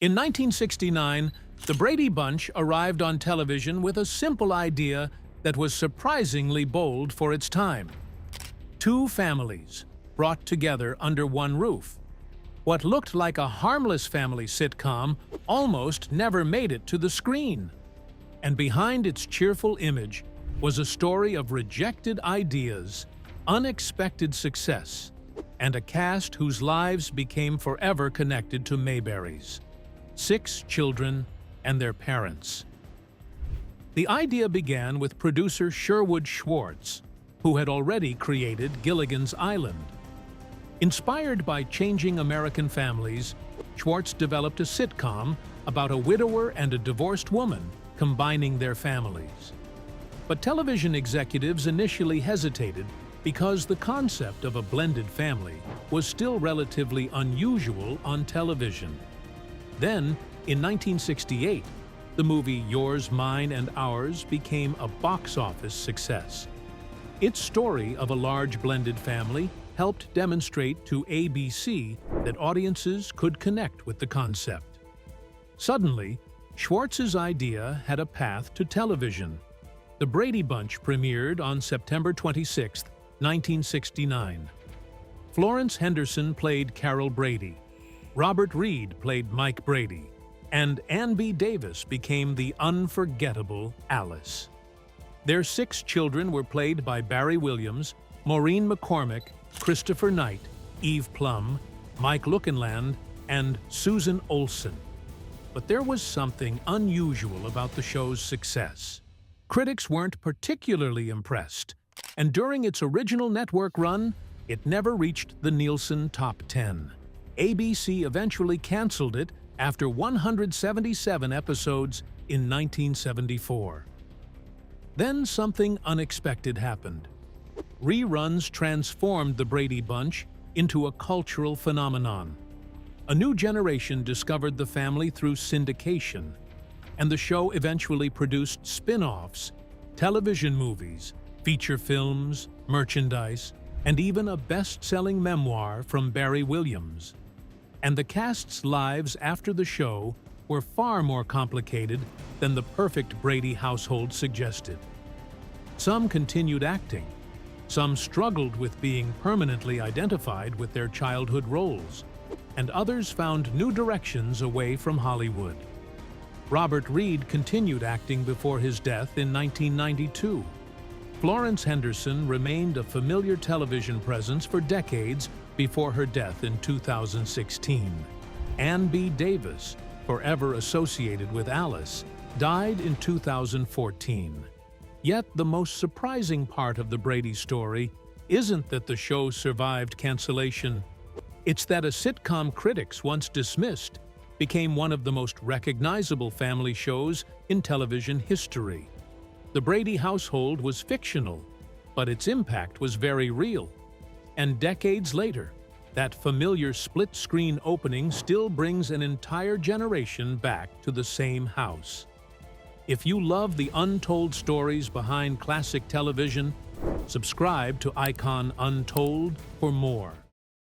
In 1969, the Brady Bunch arrived on television with a simple idea that was surprisingly bold for its time. Two families brought together under one roof. What looked like a harmless family sitcom almost never made it to the screen. And behind its cheerful image was a story of rejected ideas, unexpected success, and a cast whose lives became forever connected to Mayberry's 6 children and their parents. The idea began with producer Sherwood Schwartz, who had already created Gilligan's Island. Inspired by changing American families, Schwartz developed a sitcom about a widower and a divorced woman combining their families. But television executives initially hesitated because the concept of a blended family was still relatively unusual on television. Then, in 1968, the movie Yours, Mine, and Ours became a box office success. Its story of a large blended family helped demonstrate to ABC that audiences could connect with the concept. Suddenly, Schwartz's idea had a path to television. The Brady Bunch premiered on September 26, 1969. Florence Henderson played Carol Brady. Robert Reed played Mike Brady. And Ann B. Davis became the unforgettable Alice. Their 6 children were played by Barry Williams, Maureen McCormick, Christopher Knight, Eve Plumb, Mike Lookinland, and Susan Olsen. But there was something unusual about the show's success. Critics weren't particularly impressed, and during its original network run, it never reached the Nielsen Top 10. ABC eventually canceled it after 177 episodes in 1974. Then something unexpected happened. Reruns transformed the Brady Bunch into a cultural phenomenon. A new generation discovered the family through syndication, and the show eventually produced spin-offs, television movies, feature films, merchandise, and even a best-selling memoir from Barry Williams. And the cast's lives after the show were far more complicated than the perfect Brady household suggested. Some continued acting. Some struggled with being permanently identified with their childhood roles, and others found new directions away from Hollywood. Robert Reed continued acting before his death in 1992. Florence Henderson remained a familiar television presence for decades before her death in 2016. Ann B. Davis, forever associated with Alice, died in 2014. Yet the most surprising part of the Brady story isn't that the show survived cancellation. It's that a sitcom critics once dismissed became one of the most recognizable family shows in television history. The Brady household was fictional, but its impact was very real. And decades later, that familiar split-screen opening still brings an entire generation back to the same house. If you love the untold stories behind classic television, subscribe to Icon Untold for more.